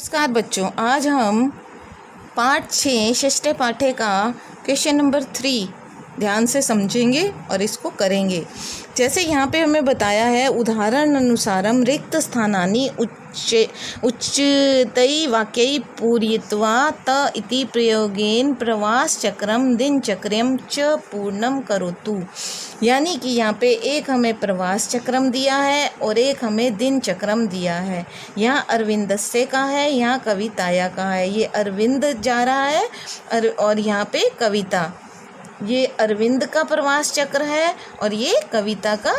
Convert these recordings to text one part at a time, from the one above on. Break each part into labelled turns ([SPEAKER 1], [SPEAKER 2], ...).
[SPEAKER 1] नमस्कार बच्चों, आज हम पाठ 6 षष्ठ पाठ्य का क्वेश्चन नंबर 3 ध्यान से समझेंगे और इसको करेंगे। जैसे यहाँ पे हमें बताया है, उदाहरण अनुसारम रिक्त स्थानानि उच्चतई वाक्यई पूरयित्वा त इति प्रयोगेन प्रवास चक्रम दिनचक्र्यम च पूर्णम करोतु। यानी कि यहाँ पे एक हमें प्रवास चक्रम दिया है और एक हमें दिन चक्रम दिया है। यहाँ अरविंदस्य का है, यहाँ कविताया का है। ये अरविंद जा रहा है और यहाँ पे कविता। ये अरविंद का प्रवास चक्र है और ये कविता का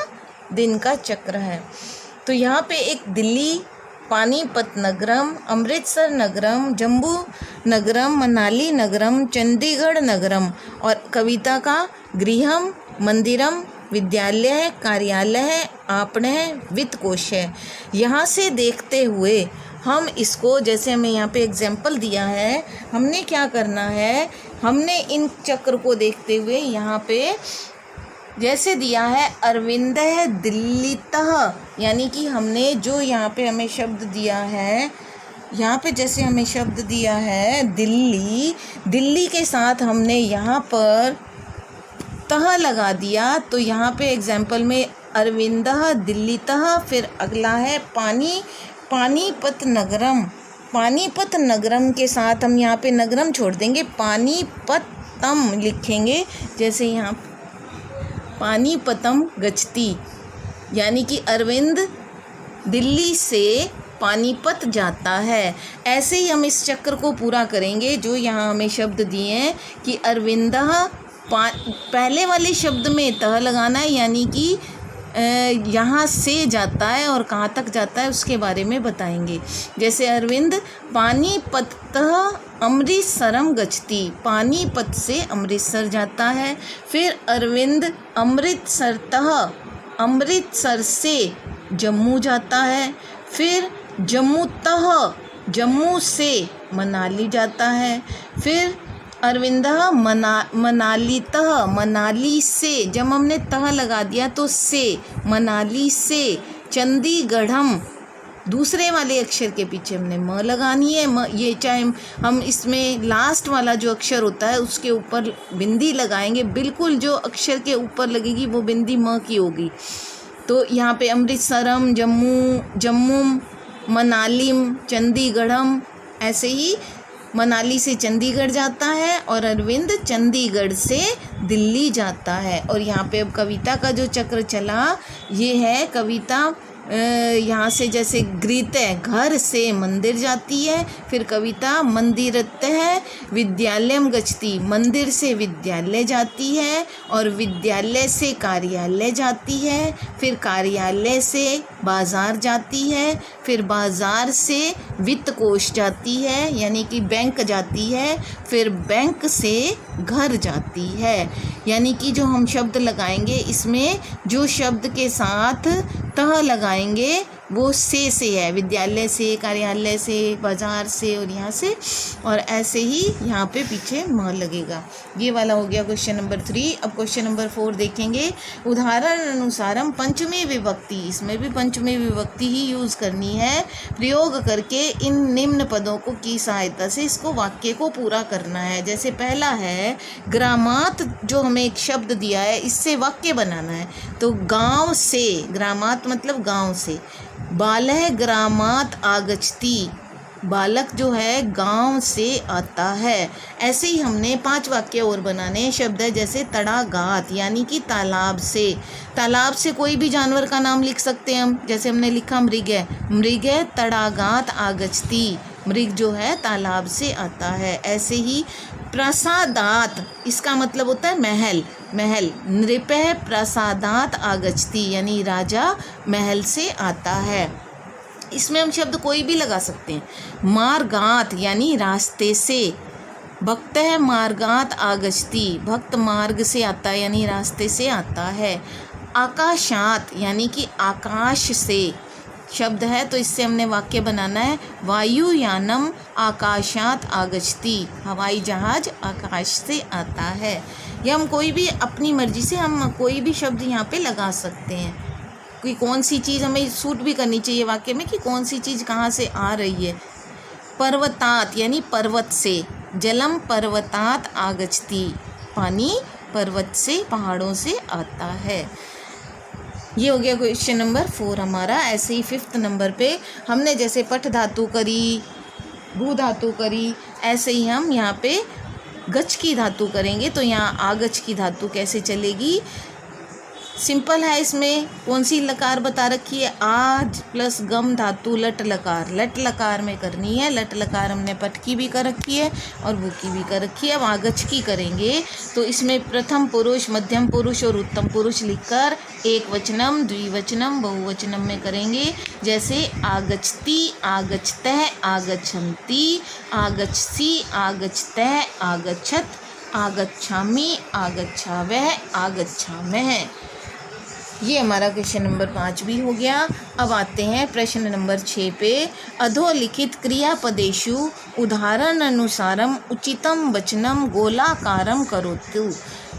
[SPEAKER 1] दिन का चक्र है। तो यहाँ पे एक दिल्ली, पानीपत नगरम, अमृतसर नगरम, जम्मू नगरम, मनाली नगरम, चंडीगढ़ नगरम और कविता का गृहम, मंदिरम, विद्यालय है, कार्यालय है, आपण है, वित्त कोश है। यहाँ से देखते हुए हम इसको, जैसे हमें यहाँ पे एग्जाम्पल दिया है, हमने क्या करना है, हमने इन चक्र को देखते हुए यहाँ पे जैसे दिया है अरविंद है दिल्लीतः, यानी कि हमने जो यहाँ पे हमें शब्द दिया है, यहाँ पे जैसे हमें शब्द दिया है दिल्ली, दिल्ली के साथ हमने यहाँ पर तह लगा दिया। तो यहाँ पे एग्जाम्पल में अरविंदः दिल्लीतः, फिर अगला है पानीपत नगरम। पानीपत नगरम के साथ हम यहाँ पे नगरम छोड़ देंगे, पानीपतम लिखेंगे। जैसे यहाँ पानीपतम गच्छति, यानी कि अरविंद दिल्ली से पानीपत जाता है। ऐसे ही हम इस चक्र को पूरा करेंगे। जो यहाँ हमें शब्द दिए हैं कि अरविंदः, पहले वाले शब्द में तह लगाना है, यानी कि यहाँ से जाता है और कहाँ तक जाता है उसके बारे में बताएंगे। जैसे अरविंद पानीपतः अमृतसरम गच्छति, पानीपत से अमृतसर जाता है। फिर अरविंद अमृतसरतः, अमृतसर से जम्मू जाता है। फिर जम्मूतः, जम्मू से मनाली जाता है। फिर अरविंदः मनालीतः, मनाली से, जब हमने तह लगा दिया तो से, मनाली से चंडीगढ़म, दूसरे वाले अक्षर के पीछे हमने म लगानी है। ये चाहे हम इसमें लास्ट वाला जो अक्षर होता है उसके ऊपर बिंदी लगाएंगे, बिल्कुल जो अक्षर के ऊपर लगेगी वो बिंदी म की होगी। तो यहाँ पे अमृतसरम, जम्मू, मनालीम, चंडीगढ़म, ऐसे ही मनाली से चंडीगढ़ जाता है और अरविंद चंडीगढ़ से दिल्ली जाता है। और यहाँ पे अब कविता का जो चक्र चला, ये है कविता यहाँ से जैसे गृहत है, घर से मंदिर जाती है। फिर कविता मंदिरतः विद्यालयम गच्छति, मंदिर से विद्यालय जाती है और विद्यालय से कार्यालय जाती है। फिर कार्यालय से बाज़ार जाती है। फिर बाज़ार से वित्त कोश जाती है, यानी कि बैंक जाती है। फिर बैंक से घर जाती है। यानी कि जो हम शब्द लगाएंगे, इसमें जो शब्द के साथ तह लगाएंगे वो से है, विद्यालय से, कार्यालय से, बाज़ार से और यहाँ से, और ऐसे ही यहाँ पे पीछे म लगेगा। ये वाला हो गया क्वेश्चन नंबर 3। अब क्वेश्चन नंबर 4 देखेंगे। उदाहरण अनुसारम पंचमी विभक्ति, इसमें भी पंचमी विभक्ति ही यूज़ करनी है। प्रयोग करके इन निम्न पदों को की सहायता से इसको वाक्य को पूरा करना है। जैसे पहला है ग्रामात, जो हमें एक शब्द दिया है, इससे वाक्य बनाना है। तो गाँव से, ग्रामात मतलब गाँव से। बालः ग्रामात आगच्छति, बालक जो है गांव से आता है। ऐसे ही हमने 5 वाक्य और बनाने हैं। शब्द है जैसे तड़ागात, यानी कि तालाब से। तालाब से कोई भी जानवर का नाम लिख सकते हैं हम। जैसे हमने लिखा मृग है, मृग तड़ागात आगच्छति, मृग जो है तालाब से आता है। ऐसे ही प्रासादात, इसका मतलब होता है महल, महल। नृपः प्रासादात आगच्छति, यानी राजा महल से आता है। इसमें हम शब्द कोई भी लगा सकते हैं। मार्गात, यानी रास्ते से। भक्तः मार्गात आगच्छति, भक्त मार्ग से आता है, यानी रास्ते से आता है। आकाशात, यानी कि आकाश से शब्द है, तो इससे हमने वाक्य बनाना है। वायुयानम आकाशात आगच्छति, हवाई जहाज आकाश से आता है। या हम कोई भी अपनी मर्जी से हम कोई भी शब्द यहाँ पे लगा सकते हैं। कि कौन सी चीज़ हमें सूट भी करनी चाहिए वाक्य में, कि कौन सी चीज़ कहाँ से आ रही है। पर्वतात यानी पर्वत से, जलम पर्वतात आगच्छति, पानी पर्वत से, पहाड़ों से आता है। ये हो गया क्वेश्चन नंबर 4 हमारा। ऐसे ही 5th नंबर पे हमने जैसे पठ धातु करी, भू धातु करी, ऐसे ही हम यहाँ पे गच की धातु करेंगे। तो यहाँ आगच की धातु कैसे चलेगी, सिंपल है। इसमें कौन सी लकार बता रखी है, आज प्लस गम धातु लट लकार, लट लकार में करनी है। लट लकार हमने पट की भी कर रखी है और भू की भी कर रखी है। अब आगच की करेंगे तो इसमें प्रथम पुरुष, मध्यम पुरुष और उत्तम पुरुष लिखकर एक वचनम, द्विवचनम, बहुवचनम में करेंगे। जैसे आगच्छति, आगच्छतः, आगच्छन्ति, आगच्छसि, आगच्छतः, आगच्छत, आगच्छामि, आगच्छावः, आगच्छामः। ये हमारा क्वेश्चन नंबर 5 भी हो गया। अब आते हैं प्रश्न नंबर 6 पे। अधोलिखित क्रियापदेषु उदाहरण अनुसारम उचितम वचनम गोलाकारम करोतु।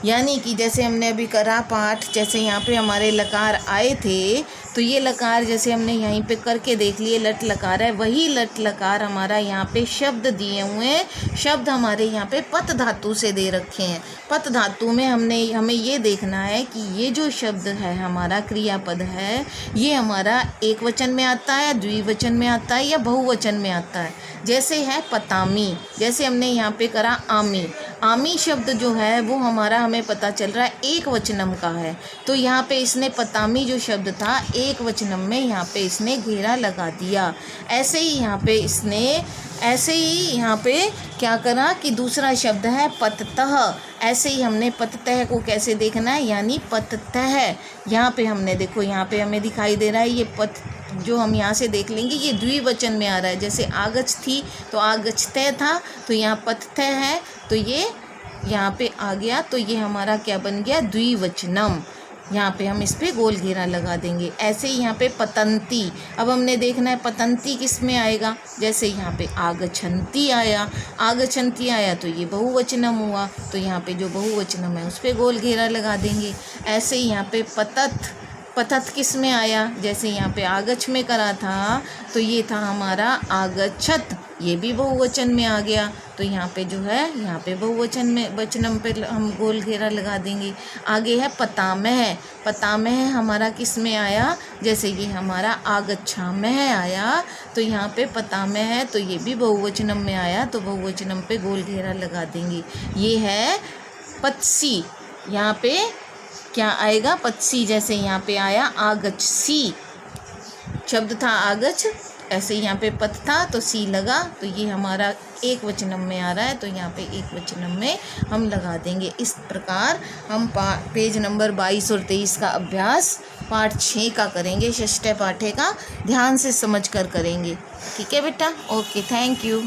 [SPEAKER 1] यानी कि जैसे हमने अभी करा पाठ, जैसे यहाँ पे हमारे लकार आए थे तो ये लकार जैसे हमने यहीं पे करके देख लिए, लट लकार है, वही लट लकार हमारा यहाँ पे शब्द दिए हुए हैं। शब्द हमारे यहाँ पे पत धातु से दे रखे हैं। पत धातु में हमें ये देखना है कि ये जो शब्द है हमारा क्रियापद है, ये हमारा एक वचन में आता है, द्विवचन में आता है या बहुवचन में आता है। जैसे है पतामी, जैसे हमने यहाँ पे करा आमी, आमी शब्द जो है वो हमारा हमें पता चल रहा है एक वचनम का है। तो यहाँ पे इसने पतामी जो शब्द था एक वचनम में यहाँ पे इसने घेरा लगा दिया। ऐसे ही यहाँ पे इसने यहाँ पे क्या करा कि दूसरा शब्द है पततः। ऐसे ही हमने पततः को कैसे देखना है, यानी पततः। यहाँ पे हमने देखो, यहाँ पे हमें दिखाई दे रहा है ये पत, जो हम यहाँ से देख लेंगे ये द्विवचन में आ रहा है। जैसे आगच थी तो आगच्छतः था, तो यहाँ पततः है तो ये यहाँ पे आ गया, तो ये हमारा क्या बन गया, द्विवचनम। यहाँ पे हम इस पे गोल घेरा लगा देंगे। ऐसे ही यहाँ पे पतंती, अब हमने देखना है पतंती किस में आएगा। जैसे यहाँ पे आगच्छन्ति आया, आगच्छन्ति आया तो ये बहुवचनम हुआ, तो यहाँ पे जो बहुवचनम है उस पे गोल घेरा लगा देंगे। ऐसे ही यहाँ पे पतत, पतत किस में आया, जैसे यहाँ पे आगछ में करा था तो ये था हमारा आगच्छत, ये भी बहुवचन में आ गया, तो यहाँ पे जो है यहाँ पे बहुवचन में वचनम पे हम गोल घेरा लगा देंगे। आगे है पतामह, पतामह हमारा किस में आया, जैसे ये हमारा आगच्छामह आया तो यहाँ पे पतामह है तो ये भी बहुवचनम में आया, तो बहुवचनम पे गोल घेरा लगा देंगे। ये है पत्सी, यहाँ पे क्या आएगा, पत्सी। जैसे यहाँ पे आया आगच्छसी, शब्द था आगछ, ऐसे यहाँ पे पत था तो सी लगा, तो ये हमारा एक वचनम में आ रहा है, तो यहाँ पे एक वचनम में हम लगा देंगे। इस प्रकार हम पेज नंबर 22 और 23 का अभ्यास पाठ 6 का करेंगे, षष्ठ पाठे का ध्यान से समझ कर करेंगे। ठीक है बेटा, ओके, थैंक यू।